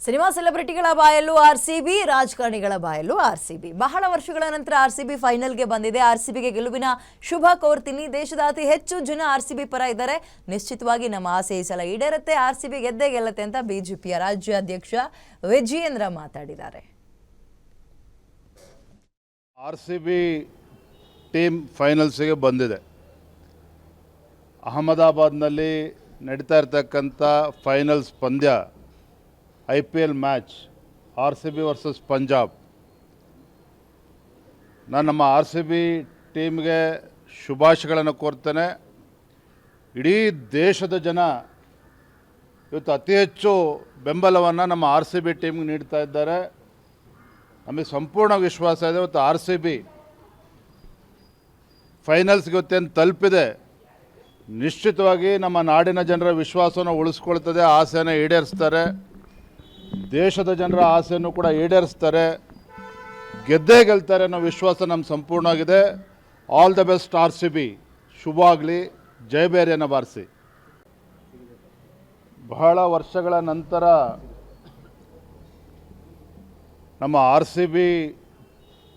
Cinema ಸೆಲೆಬ್ರಿಟಿಗಳ ಬಾಯಲ್ಲೂ RCB, ರಾಜಕಾರಣಿಗಳ ಬಾಯಲ್ಲೂ RCB. ಬಹಳ ವರ್ಷಗಳ ನಂತರ ಆರ್ಸಿಬಿ ಫೈನಲ್ಗೆ ಬಂದಿದೆ. ಆರ್ಸಿಬಿಗೆ ಗೆಲುವಿನ ಶುಭ ಕೋರ್ತೀನಿ. ದೇಶದ ಅತಿ ಹೆಚ್ಚು ಜನ ಆರ್ಸಿಬಿ ಪರ ಇದ್ದಾರೆ. ನಿಶ್ಚಿತವಾಗಿ ನಮ್ಮ ಆಸೆ ಈ ಸಲ ಈಡೇರುತ್ತೆ, ಆರ್ಸಿಬಿ ಗೆದ್ದೇ ಗೆಲ್ಲುತ್ತೆ ಅಂತ ಬಿಜೆಪಿಯ ರಾಜ್ಯಾಧ್ಯಕ್ಷ ವಿಜಯೇಂದ್ರ ಮಾತಾಡಿದ್ದಾರೆ. ಆರ್ಸಿಬಿ ಟೀಮ್ ಫೈನಲ್ಸ್ಗೆ ಬಂದಿದೆ. ಅಹಮದಾಬಾದ್ನಲ್ಲಿ ನಡೀತಾ ಇರತಕ್ಕಂಥ ಫೈನಲ್ಸ್ ಪಂದ್ಯ IPL match RCB versus Punjab. ನಾನು ನಮ್ಮ RCB ಟೀಮ್ಗೆ ಶುಭಾಶಯಗಳನ್ನು ಕೋರ್ತೇನೆ. ಇಡೀ ದೇಶದ ಜನ ಇವತ್ತು ಅತಿ ಹೆಚ್ಚು ಬೆಂಬಲವನ್ನು ನಮ್ಮ RCB ಟೀಮ್ಗೆ ನೀಡ್ತಾ ಇದ್ದಾರೆ. ನಮಗೆ ಸಂಪೂರ್ಣ ವಿಶ್ವಾಸ ಇದೆ ಇವತ್ತು RCB ಫೈನಲ್ಸ್ಗೆ ಇವತ್ತೇನು ತಲುಪಿದೆ, ನಿಶ್ಚಿತವಾಗಿ ನಮ್ಮ ನಾಡಿನ ಜನರ ವಿಶ್ವಾಸವನ್ನು ಉಳಿಸ್ಕೊಳ್ತದೆ, ಆಸೆಯನ್ನು ಈಡೇರಿಸ್ತಾರೆ, ದೇಶದ ಜನರ ಆಸೆಯನ್ನು ಕೂಡ ಈಡೇರಿಸ್ತಾರೆ, ಗೆದ್ದೇ ಗೆಲ್ತಾರೆ ಅನ್ನೋ ವಿಶ್ವಾಸ ನಮ್ಮ ಸಂಪೂರ್ಣವಾಗಿದೆ. All the best RCB. ಶುಭ ಆಗಲಿ, ಜಯಬೇರಿಯನ್ನು ಬಾರಿಸಿ. ಬಹಳ ವರ್ಷಗಳ ನಂತರ ನಮ್ಮ RCB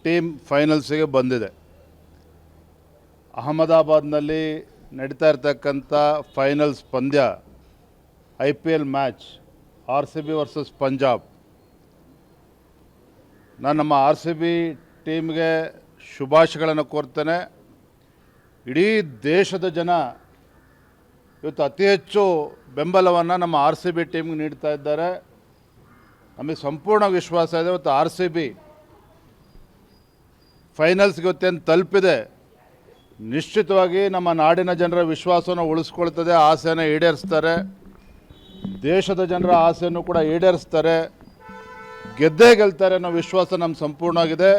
ಟೀಮ್ ಫೈನಲ್ಸ್ಗೆ ಬಂದಿದೆ. ಅಹಮದಾಬಾದ್ನಲ್ಲಿ ನಡೀತಾ ಇರತಕ್ಕಂಥ ಫೈನಲ್ಸ್ ಪಂದ್ಯ IPL match RCB versus Punjab. ನಾನು ನಮ್ಮ RCB ಟೀಮ್ಗೆ ಶುಭಾಶಯಗಳನ್ನು ಕೋರ್ತೇನೆ. ಇಡೀ ದೇಶದ ಜನ ಇವತ್ತು ಅತಿ ಹೆಚ್ಚು ಬೆಂಬಲವನ್ನು ನಮ್ಮ RCB ಟೀಮ್ಗೆ ನೀಡ್ತಾ ಇದ್ದಾರೆ. ನಮಗೆ ಸಂಪೂರ್ಣ ವಿಶ್ವಾಸ ಇದೆ ಇವತ್ತು RCB ಫೈನಲ್ಸ್ಗೆ ಇವತ್ತೇನು ತಲುಪಿದೆ, ನಿಶ್ಚಿತವಾಗಿ ನಮ್ಮ ನಾಡಿನ ಜನರ ವಿಶ್ವಾಸವನ್ನು ಉಳಿಸ್ಕೊಳ್ತದೆ, ಆಸೆಯನ್ನು ಈಡೇರಿಸ್ತಾರೆ, ದೇಶದ ಜನರ ಆಸೆಯನ್ನು ಕೂಡ ಈಡೇರಿಸ್ತಾರೆ, ಗೆದ್ದೇ ಗೆಲ್ತಾರೆ ಅನ್ನೋ ವಿಶ್ವಾಸ ನಮ್ಮ ಸಂಪೂರ್ಣವಾಗಿದೆ.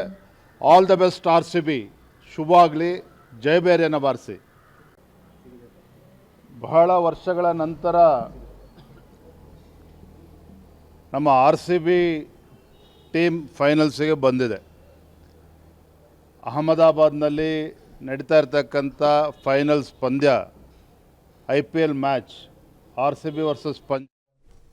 All the best RCB. ಶುಭ ಆಗಲಿ, ಜಯಬೇರಿಯನ್ನು ಬಾರಿಸಿ. ಬಹಳ ವರ್ಷಗಳ ನಂತರ ನಮ್ಮ RCB ಟೀಮ್ ಫೈನಲ್ಸ್ಗೆ ಬಂದಿದೆ. ಅಹಮದಾಬಾದ್ನಲ್ಲಿ ನಡೀತಾ ಇರತಕ್ಕಂಥ ಫೈನಲ್ಸ್ ಪಂದ್ಯ IPL ಮ್ಯಾಚ್ RCB ವರ್ಸಸ್